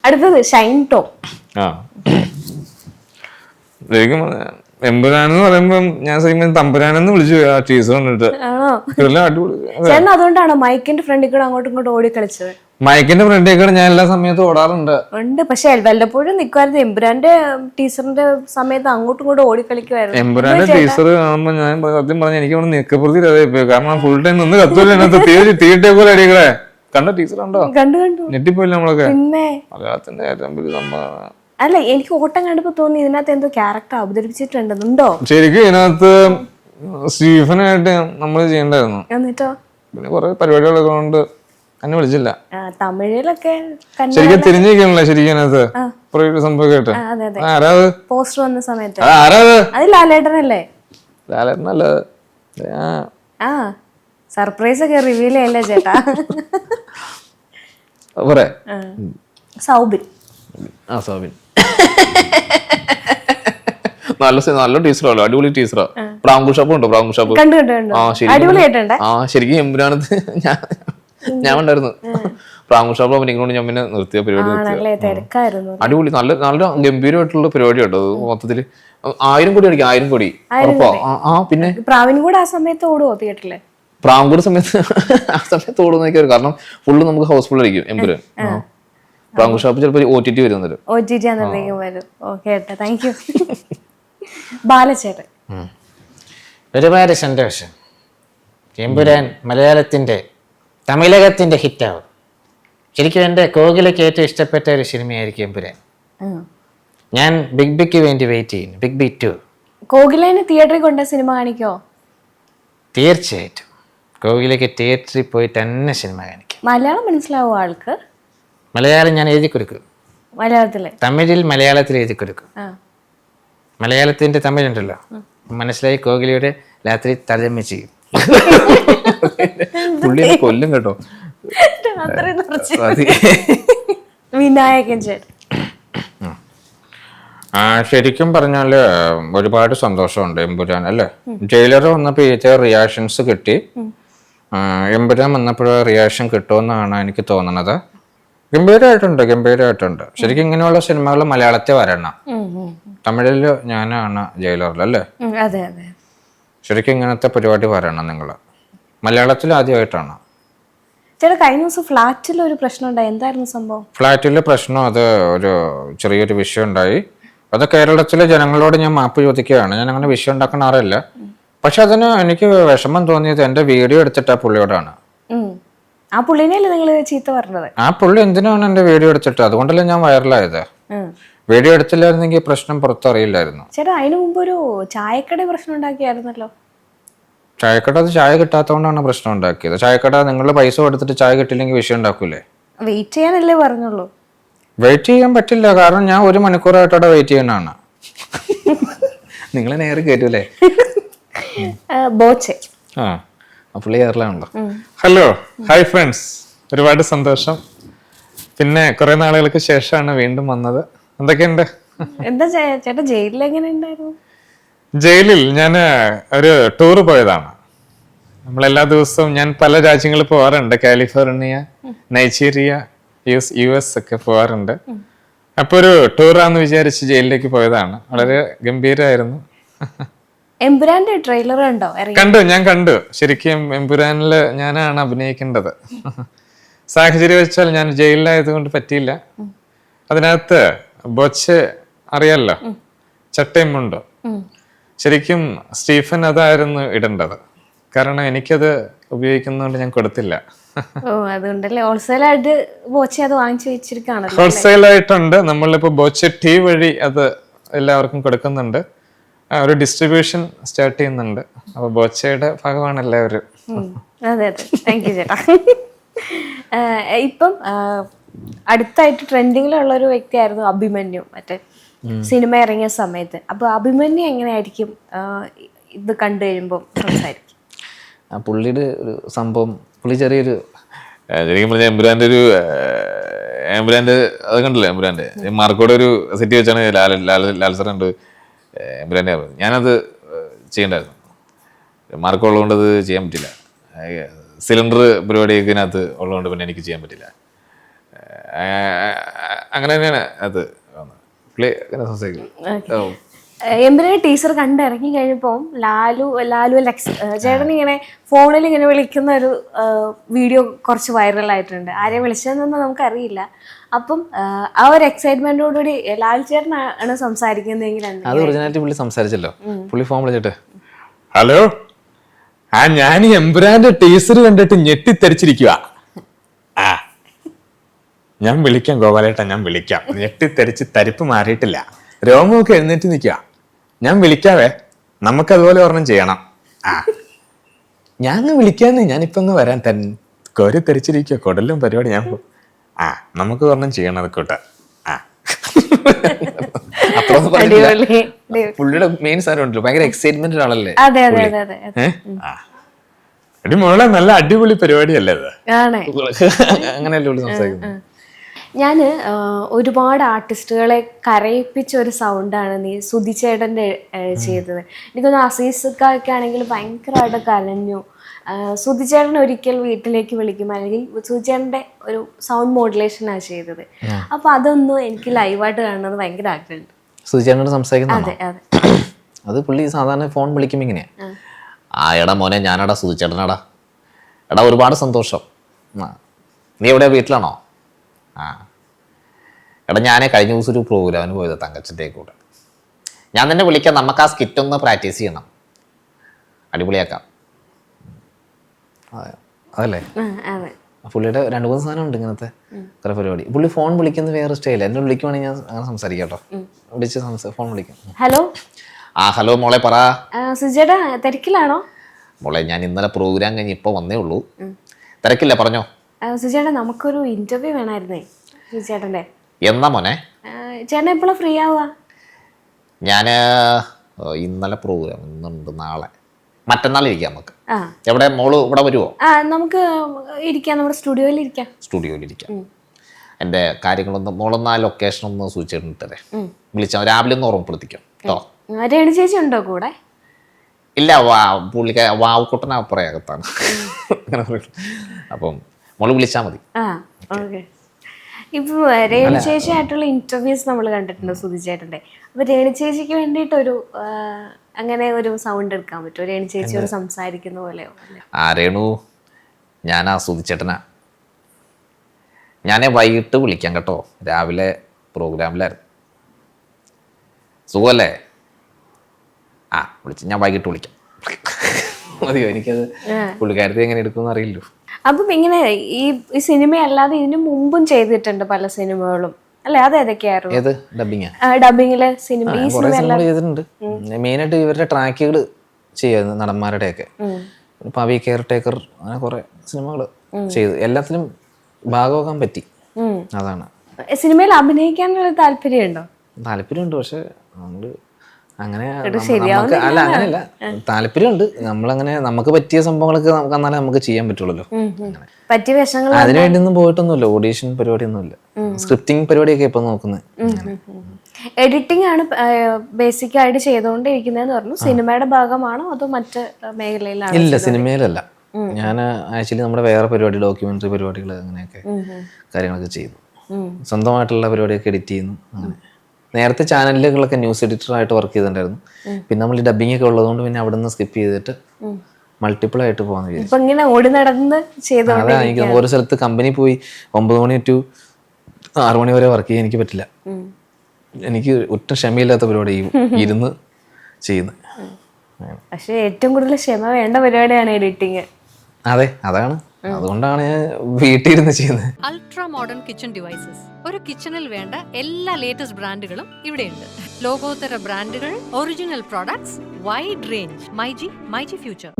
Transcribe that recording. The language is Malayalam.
അടുത്തത് ഷൈൻ ടോം. ആ ശരിക്കും എമ്പുരാനെന്ന് പറയുമ്പം ഞാൻ ശരിക്കും തമ്പുരാനെന്ന് വിളിച്ചു ആ ടീസർ കണ്ടിട്ട്. ആണോ? അടിപൊളി. ചേട്ടൻ അതുകൊണ്ടാണോ മൈക്കിന്റെ ഫ്രണ്ടിൽ കൂടെ അങ്ങോട്ടും ഇങ്ങോട്ടും ഓടി കളിച്ചത്? മൈക്കിന്റെ ഫ്രണ്ടിൽ ഞാൻ എല്ലാ സമയത്തും ഓടാറുണ്ട്. ഉണ്ട്, പക്ഷെ വല്ലപ്പോഴും നിൽക്കുമായിരുന്നു. എമ്പുരാന്റെ ടീച്ചറിന്റെ സമയത്ത് അങ്ങോട്ടും ഇങ്ങോട്ടും ഓടി കളിക്കുമായിരുന്നു. എമ്പുരാന്റെ ടീച്ചർ കാണുമ്പോ ഞാൻ സത്യം പറഞ്ഞ എനിക്ക് അവിടെ നിക്കപ്രതി പോയി. കാരണം ഫുൾ ടൈം നിന്ന് കത്തൂല തീയിട്ടേ പോലെ അടികളെ കണ്ട ടീച്ചർ ഉണ്ടോ? കണ്ടു ഞെട്ടിപ്പോയില്ല നമ്മളൊക്കെ. പിന്നെ മലയാളത്തിന്റെ ഏറ്റവും വലിയ സംഭവമാണ്. അല്ല, എനിക്ക് ഓട്ടം കണ്ടപ്പോ തോന്നി ഇതിനകത്ത് എന്തോ ക്യാരക്ടർ അവതരിപ്പിച്ചിട്ടുണ്ടെന്നുണ്ടോ? ശരിക്കും ഇതിനകത്ത് സ്റ്റീഫനായിട്ട് നമ്മൾ ചെയ്യണ്ടായിരുന്നു. എന്നിട്ടോ പിന്നെ കുറെ പരിപാടികളൊക്കെ കൊണ്ട് എന്നെ വിളിച്ചില്ല. തമിഴിലൊക്കെ ശരിക്കും തിരിഞ്ഞിരിക്കണല്ലേ ശരിക്കും അതിനകത്ത് ഒരു സംഭവം കേട്ട്. ആരാത് പോസ്റ്റർ വന്ന സമയത്ത് ആരാത്? അത് ലാലേട്ടനല്ലേ? ലാലേട്ടനല്ല, ആ സർപ്രൈസ് ഒക്കെ റിവീൽ ചെയ്യല്ലേ ചേട്ടാ. സൗബിൻ. ആ സൗബിൻ നല്ല ടീച്ചറല്ലോ, അടിപൊളി ടീച്ചറാ. പ്രാങ്കൂർ ഷാപ്പ് ഉണ്ടോ? പ്രാങ്കൂർ ഷാപ്പ് ശരിക്കും എമ്പുരാനത്ത് ഞാൻ ഉണ്ടായിരുന്നു. പ്രാങ്കൂർ ഷാപ്പ് അഭിനയിക്കൊണ്ട് ഞാൻ പിന്നെ നിർത്തിയ പരിപാടി. അടിപൊളി നല്ല നല്ല ഗംഭീരമായിട്ടുള്ള പരിപാടി കേട്ടോ. മൊത്തത്തില് 1000 കോടി അടിക്കാം, 1000 കോടി ഉറപ്പാ. പിന്നെ പ്രാവിൻകൂട് ആ സമയത്ത് ഓടുവോ തിയേറ്ററില്? പ്രാങ്കൂട് ആ സമയത്ത് ഓടുന്ന കാരണം ഫുള്ള് നമുക്ക് ഹൗസ്ഫുൾ ആയിരിക്കും എമ്പുരാൻ. പ്രാങ്കൂർ ഷാപ്പ് ചിലപ്പോൾ OTT വരുന്നത്. ബാലചേട്ടൻ. ഒരുപാട് സന്തോഷം. എമ്പുരാൻ മലയാളത്തിന്റെ തമിഴകത്തിന്റെ ഹിറ്റാവും. ശരിക്കും എൻ്റെ കോകിലയ്ക്ക് ഏറ്റവും ഇഷ്ടപ്പെട്ട ഒരു സിനിമയായിരിക്കും എമ്പുരാൻ. ഞാൻ ബിഗ് ബിക്ക് വേണ്ടി വെയിറ്റ് ചെയ്യുന്നു. Big B 2. കോകിലേനെ തിയേറ്ററിൽ കൊണ്ട സിനിമ കാണിക്കോ? തീർച്ചയായിട്ടും കോകിലയ്ക്ക് തിയേറ്ററിൽ പോയി തന്നെ സിനിമ കാണിക്കും. മലയാളം മനസ്സിലാവോ ആൾക്ക്? മലയാളം ഞാൻ എഴുതി കൊടുക്കും. മലയാളത്തില് തമിഴിൽ മലയാളത്തിൽ എഴുതി കൊടുക്കും. മലയാളത്തിന്റെ തമിഴുണ്ടല്ലോ, മനസ്സിലായി കോകിലയുടെ രാത്രി തർജ്ജമ ചെയ്യും. പുള്ളിയെ കൊല്ലും കേട്ടോ. വിനായകൻ ചേട്ടൻ. ശരിക്കും പറഞ്ഞാല് ഒരുപാട് സന്തോഷമുണ്ട് എമ്പുരാൻ അല്ലേ. ജയിലർ വന്നപ്പോൾ ഈ റിയാക്ഷൻസ് കിട്ടി. എമ്പുരാൻ വന്നപ്പോൾ റിയാക്ഷൻ കിട്ടുമെന്നാണ് എനിക്ക് തോന്നുന്നത്. ഗംഭീരമായിട്ടുണ്ട്. ശരിക്കും ഇങ്ങനെയുള്ള സിനിമകൾ മലയാളത്തിൽ വരണം. തമിഴില് ഞാനാണ് ജയിലറിൽ അല്ലേ. ശരിക്കും ഇങ്ങനത്തെ പരിപാടി വരണം നിങ്ങൾ. മലയാളത്തിൽ ആദ്യമായിട്ടാണ്. ചേട്ടാ കഴിഞ്ഞ ദിവസം ഫ്ലാറ്റിൽ ഒരു പ്രശ്നം ഉണ്ടായി, എന്തായിരുന്നു സംഭവം? ഫ്ലാറ്റിലെ പ്രശ്നം അത് ഒരു ചെറിയൊരു വിഷയം ഉണ്ടായി. അത് കേരളത്തിലെ ജനങ്ങളോട് ഞാൻ മാപ്പ് ചോദിക്കുകയാണ്. ഞാൻ അങ്ങനെ വിഷയം ഉണ്ടാക്കുന്ന ആരല്ല. പക്ഷെ അതിന് എനിക്ക് വിഷമം തോന്നിയത് എൻ്റെ വീഡിയോ എടുത്തിട്ട് ആ പുള്ളിയോടാണ്. ആ പുള്ളിനെയല്ലേ നിങ്ങൾ ചീത്ത പറഞ്ഞത്? ആ പുള്ളി എന്തിനാണ് എൻ്റെ വീഡിയോ എടുത്തിട്ട്? അതുകൊണ്ടല്ലേ ഞാൻ വൈറലായത്. വീഡിയോ എടുത്തില്ലായിരുന്നെങ്കിൽ പ്രശ്നം പുറത്തറിയില്ലായിരുന്നു. ചേട്ടാ അതിനു മുമ്പ് ഒരു ചായക്കട പ്രശ്നം ഉണ്ടാക്കിയായിരുന്നല്ലോ. ചായക്കട അത് ചായ കിട്ടാത്തതുകൊണ്ടാണ് പ്രശ്നം ഉണ്ടാക്കിയത്. ചായക്കട നിങ്ങൾ പൈസ കൊടുത്തിട്ട് ചായ കിട്ടില്ലെങ്കിൽ വിഷയം ഉണ്ടാക്കൂലേ? വെയിറ്റ് ചെയ്യാനല്ലേ പറഞ്ഞുള്ളൂ. വെയിറ്റ് ചെയ്യാൻ പറ്റില്ല, കാരണം ഞാൻ 1 മണിക്കൂറായിട്ട് അവിടെ വെയിറ്റ് ചെയ്യുന്നതാണ്. നിങ്ങൾ നേരെ കേട്ടൂലേ? ബോച്ചെ. പുള്ളി കേരളമാണല്ലോ. ഹലോ, ഹായ് ഫ്രണ്ട്സ്, ഒരുപാട് സന്തോഷം. പിന്നെ കുറെ നാളുകൾക്ക് ശേഷമാണ് വീണ്ടും വന്നത്. എന്തൊക്കെയുണ്ട്? എന്താ ചേട്ടാ ജയിലിൽ എങ്ങനെ ഉണ്ടായിരുന്നു? ജയിലിൽ ഞാൻ ഒരു ടൂർ പോയതാണ്. നമ്മളെല്ലാ ദിവസവും ഞാൻ പല രാജ്യങ്ങളിൽ പോകാറുണ്ട്. കാലിഫോർണിയ, നൈജീരിയ, US ഒക്കെ പോകാറുണ്ട്. അപ്പൊ ഒരു ടൂറാന്ന് വിചാരിച്ച് ജയിലിലേക്ക് പോയതാണ്. വളരെ ഗംഭീരമായിരുന്നു. എമ്പുരാന്റെ ട്രെയിലർ ഞാൻ കണ്ടു. ശരിക്കും എമ്പുരാനില് ഞാനാണ് അഭിനയിക്കേണ്ടത്. സാഹചര്യം വെച്ചാൽ ഞാൻ ജയിലിലായത് കൊണ്ട് പറ്റിയില്ല. അതിനകത്ത് ബോച്ചെ അറിയാലോ, ചട്ടയും മുണ്ടോ. ശരിക്കും സ്റ്റീഫൻ അതായിരുന്നു ഇടേണ്ടത്. കാരണം എനിക്കത് ഉപയോഗിക്കുന്നതുകൊണ്ട് ഞാൻ കൊടുത്തില്ല. ഹോൾസെയിലായിട്ടുണ്ട്. നമ്മളിപ്പോ ബോച്ചെ ടീ വഴി അത് എല്ലാവർക്കും കൊടുക്കുന്നുണ്ട്. ഒരു ഡിസ്ട്രിബ്യൂഷൻ സ്റ്റാർട്ട് ചെയ്യുന്നുണ്ട്. അപ്പൊ ബോച്ചയുടെ ഭാഗമാണ് എല്ലാവരും. ഇപ്പം അടുത്തായിട്ട് ട്രെൻഡിങ്ങിലുള്ള ഒരു വ്യക്തിയായിരുന്നു അഭിമന്യു, മറ്റേ സിനിമ ഇറങ്ങിയ സമയത്ത്. അപ്പൊ അഭിമന്യു എങ്ങനെയായിരിക്കും ഇത് കണ്ടു കഴിയുമ്പോൾ സംസാരിക്കും? പുള്ളിയുടെ ഒരു സംഭവം, പുള്ളി ചെറിയൊരു ശരിക്കും പറഞ്ഞാൽ എമ്പുരാന്റെ അത് കണ്ടില്ലേ, എമ്പുരാന്റെ മാർക്കോടെ ഒരു സെറ്റ് വെച്ചാണ് ലാൽസറുണ്ട് എമ്പുരാന്റെ. ഞാനത് ചെയ്യണ്ടായിരുന്നു. മാർക്ക് ഉള്ളതുകൊണ്ട് അത് ചെയ്യാൻ പറ്റില്ല. സിലിണ്ടർ പരിപാടിയൊക്കെ ഇതിനകത്ത് ഉള്ളതുകൊണ്ട് പിന്നെ എനിക്ക് ചെയ്യാൻ പറ്റില്ല. അങ്ങനെ തന്നെയാണ് അത് പുള്ളി അങ്ങനെ സംസാരിക്കും. എമ്പുരാൻ ടീച്ചർ കണ്ടിറങ്ങി കഴിഞ്ഞപ്പോൾ ലാലു ലക്സ് ചേട്ടൻ ഇങ്ങനെ ഫോണിൽ ഇങ്ങനെ വിളിക്കുന്ന ഒരു വീഡിയോ കുറച്ച് വൈറലായിട്ടുണ്ട്. ആരെയും വിളിച്ചതെന്നൊന്നും നമുക്കറിയില്ല. അപ്പം ആ ഒരു എക്സൈറ്റ്മെന്റോടുകൂടി ലാൽ ചേട്ടനാണ് സംസാരിക്കുന്നതെങ്കിൽ അത് ഒറിജിനാലിറ്റി പുള്ളി സംസാരിച്ചല്ലോ. പുള്ളി ഫോൺ വിളിച്ചിട്ട് ഹലോ, ഞാൻ എമ്പുരാന്റെ ടീച്ചർ കണ്ടിട്ട് ഞെട്ടിത്തെറിച്ചിരിക്കുക. ഞാൻ വിളിക്കാം ഗോപാലേട്ടാ, ഞാൻ വിളിക്കാം. ഞെട്ടിത്തെറിച്ച് തരിപ്പ് മാറിയിട്ടില്ല, രോമമൊക്കെ എഴുന്നേറ്റ് നിൽക്കുക. ഞാൻ വിളിക്കാവേ, നമുക്കതുപോലെ ഒരെണ്ണം ചെയ്യണം. ഞാൻ വിളിക്കാന്ന്, ഞാനിപ്പോ അങ്ങ് വരാൻ തന്നെ കോരി തെറിച്ചിരിക്കുക, കൊടലും പരിപാടി. ഞാൻ നമുക്ക് ഒരെണ്ണം ചെയ്യണം അതൊക്കെ. പുള്ളിയുടെ മെയിൻ സാധനം ഉണ്ടല്ലോ, ഭയങ്കര എക്സൈറ്റ്മെന്റ് ആണല്ലേ. അടി മോളെ, നല്ല അടിപൊളി പരിപാടിയല്ലേ ഇത്. അങ്ങനെയല്ലേ പുള്ളി സംസാരിക്കുന്നത്. ഞാൻ ഒരുപാട് ആർട്ടിസ്റ്റുകളെ കരയിപ്പിച്ച ഒരു സൗണ്ടാണ് നീ സുധിച്ചേട്ടൻ്റെ ചെയ്തത്. എനിക്കൊന്ന് അസീസൊക്കെ ആണെങ്കിൽ ഭയങ്കരമായിട്ട് കരഞ്ഞു. സുധിച്ചേട്ടൻ ഒരിക്കൽ വീട്ടിലേക്ക് വിളിക്കും, അല്ലെങ്കിൽ സുധിച്ചേട്ടൻ്റെ ഒരു സൗണ്ട് മോഡുലേഷനാണ് ചെയ്തത്. അപ്പൊ അതൊന്നും എനിക്ക് ലൈവായിട്ട് കാണുന്നത് ഭയങ്കര ആഗ്രഹമുണ്ട്. സുധിച്ചേട്ടനോട് സംസാരിക്കുന്ന അതെ അതെ, അത് പുള്ളി സാധാരണ ഫോൺ വിളിക്കുമ്പോൾ ഇങ്ങനെയാ. എടാ മോനെ, ഞാനടാ സുധിച്ചേട്ടനാടാ. എടാ ഒരുപാട് സന്തോഷം. നീ എവിടെയാ, വീട്ടിലാണോ? എടാ ഞാൻ കഴിഞ്ഞ ദിവസം ഒരു പ്രോഗ്രാമിന് പോയത് തങ്കച്ചൻ്റെ കൂടെ. ഞാൻ തന്നെ വിളിക്കാം, നമുക്ക് ആ സ്കിറ്റ് ഒന്ന് പ്രാക്ടീസ് ചെയ്യണം, അടിപൊളിയാക്കാം. അതല്ലേ പുള്ളിയുടെ 2-3 സാധനം ഉണ്ട് ഇങ്ങനത്തെ കുറെ പരിപാടി. പുള്ളി ഫോൺ വിളിക്കുന്നത് വേറെ സ്റ്റൈൽ. എന്നെ വിളിക്കുവാണെങ്കിൽ ഞാൻ അങ്ങനെ സംസാരിക്കാം കേട്ടോ. വിളിച്ച് ഫോൺ വിളിക്കാം. ഹലോ. ഹലോ മോളെ, പറ. സുജേട്ടാ തിരക്കിലാണോ? മോളെ, ഞാൻ ഇന്നലെ പ്രോഗ്രാം കഴിഞ്ഞ് ഇപ്പൊ വന്നേ ഉള്ളൂ. തിരക്കില്ല, പറഞ്ഞോ. സുജേട്ടാ നമുക്കൊരു ഇന്റർവ്യൂ വേണമായിരുന്നേ സുജേട്ടൻ്റെ. എന്നാ മോനെ? ചേട്ടൻ എപ്പോഴാണ് ഫ്രീ ആവുക? ഞാന് ഇന്നലെ പ്രോഗ്രാം, ഇന്നുണ്ട്, നാളെ മറ്റന്നാൾ ഇരിക്കാം നമുക്ക്. എവിടെ, മോള് ഇവിടെ വരുമോ? നമുക്ക് ഇരിക്കാം, നമ്മുടെ സ്റ്റുഡിയോയിൽ ഇരിക്കാം. എൻ്റെ കാര്യങ്ങളൊന്ന് മോളൊന്ന് ആ ലൊക്കേഷൻ ഒന്ന് സൂചിച്ചിട്ടേ വിളിച്ചാൽ രാവിലെ ഒന്ന് ഓർമ്മപ്പെടുത്തിക്കും കേട്ടോ. രേണു ചേച്ചി ഉണ്ടോ കൂടെ? ഇല്ല, പുള്ളിക്ക് വാവുക്കുട്ടൻ അപ്പുറയകത്താണ്. അപ്പം മോള് വിളിച്ചാൽ മതി. ഇപ്പൊ രേണു ചേച്ചി ആയിട്ടുള്ള ഇന്റർവ്യൂസ് നമ്മൾ കണ്ടിട്ടുണ്ട് സുധിച്ചേട്ടൻ്റെ. അപ്പൊ രേണു ചേച്ചിക്ക് വേണ്ടിയിട്ടൊരു അങ്ങനെ ഒരു സൗണ്ട് എടുക്കാൻ പറ്റുമോ? രേണു ചേച്ചിയോട് സംസാരിക്കുന്ന പോലെയോ? രേണു, ഞാനാ സുധിച്ചേട്ടനാ. ഞാനേ വൈകിട്ട് വിളിക്കാം കേട്ടോ, രാവിലെ പ്രോഗ്രാമിലായിരുന്നു. സുഖമല്ലേ? വിളിച്ച് ഞാൻ വൈകിട്ട് വിളിക്കാം. മതിയോ? എനിക്കത് പുള്ളിക്കാരത്തെ എങ്ങനെ എടുക്കുമെന്ന് അറിയില്ലോ. അപ്പം ഇങ്ങനെ ഈ സിനിമ അല്ലാതെ ഇതിനു മുമ്പും ചെയ്തിട്ടുണ്ട് പല സിനിമകളും അല്ലെ? അതേതൊക്കെയായിരുന്നു? ഏത് ഡബിങ്? ഡബിങ്ങിലെ സിനിമ ചെയ്തിട്ടുണ്ട്. മെയിനായിട്ട് ഇവരുടെ ട്രാക്കുകൾ ചെയ്യുന്നു, നടന്മാരുടെയൊക്കെ. പവി കെയർ ടേക്കർ, അങ്ങനെ കുറെ സിനിമകൾ ചെയ്തു. എല്ലാത്തിലും ഭാഗമാക്കാൻ പറ്റി. അതാണ്. സിനിമയിൽ അഭിനയിക്കാനുള്ള താല്പര്യമുണ്ടോ? താല്പര്യമുണ്ട്, പക്ഷെ നമ്മള് അങ്ങനെ അല്ല, അങ്ങനെയല്ല, താല്പര്യമുണ്ട്. നമ്മളങ്ങനെ നമുക്ക് പറ്റിയ സംഭവങ്ങളൊക്കെ നമുക്ക് എന്നാലേ നമുക്ക് ചെയ്യാൻ പറ്റുള്ളൂ. പറ്റിയ വേഷങ്ങൾ അതിനുവേണ്ടി ഒന്നും പോയിട്ടൊന്നുമില്ല. ഓഡീഷൻ പരിപാടിയൊന്നുമില്ല, സ്ക്രിപ്റ്റിംഗ് പരിപാടിയൊക്കെ ഇപ്പൊ നോക്കുന്നത്. എഡിറ്റിംഗ് ആണ് ബേസിക് ആയിട്ട് ചെയ്തുകൊണ്ടിരിക്കുന്നതെന്ന് പറഞ്ഞു. സിനിമയുടെ ഭാഗമാണോ അതോ മറ്റ് മേഖലയിലാണോ? ഇല്ല, സിനിമയിലല്ല. ഞാൻ ആക്ച്വലി നമ്മുടെ വേറെ പരിപാടി, ഡോക്യുമെന്ററി പരിപാടികൾ, അങ്ങനെയൊക്കെ കാര്യങ്ങളൊക്കെ ചെയ്യുന്നു. സ്വന്തമായിട്ടുള്ള പരിപാടിയൊക്കെ എഡിറ്റ് ചെയ്യുന്നു. അങ്ങനെ നേരത്തെ ചാനലുകളൊക്കെ ന്യൂസ് എഡിറ്ററായിട്ട് വർക്ക് ചെയ്തിട്ടുണ്ടായിരുന്നു. പിന്നെ നമ്മൾ ഈ ഡബിങ് ഒക്കെ ഉള്ളതുകൊണ്ട് പിന്നെ അവിടെ നിന്ന് സ്കിപ്പ് ചെയ്തിട്ട് മൾട്ടിപ്പിൾ ആയിട്ട് പോകാന്ന് വിചാരിച്ചു. അതാ, എനിക്ക് ഓരോ സ്ഥലത്ത് കമ്പനി പോയി 9 മണി ടു 6 മണി വരെ വർക്ക് ചെയ്യാൻ എനിക്ക് പറ്റില്ല. എനിക്ക് ഒട്ടും ക്ഷമയില്ലാത്ത പരിപാടി ഇരുന്ന് ചെയ്യുന്നത്. പക്ഷെ ഏറ്റവും കൂടുതൽ ക്ഷമ വേണ്ട പരിപാടിയാണ് എഡിറ്റിങ്. അതെ, അതാണ്. അതുകൊണ്ടാണ് ഞാൻ വീട്ടിലിരുന്ന് ചെയ്യുന്നത്. Ultra modern kitchen devices. ഒരു കിച്ചണിൽ വേണ്ട എല്ലാ ലേറ്റസ്റ്റ് ബ്രാൻഡുകളും ഇവിടെയുണ്ട്. ലോകോത്തര ബ്രാൻഡുകൾ, original products, wide range. MyG future.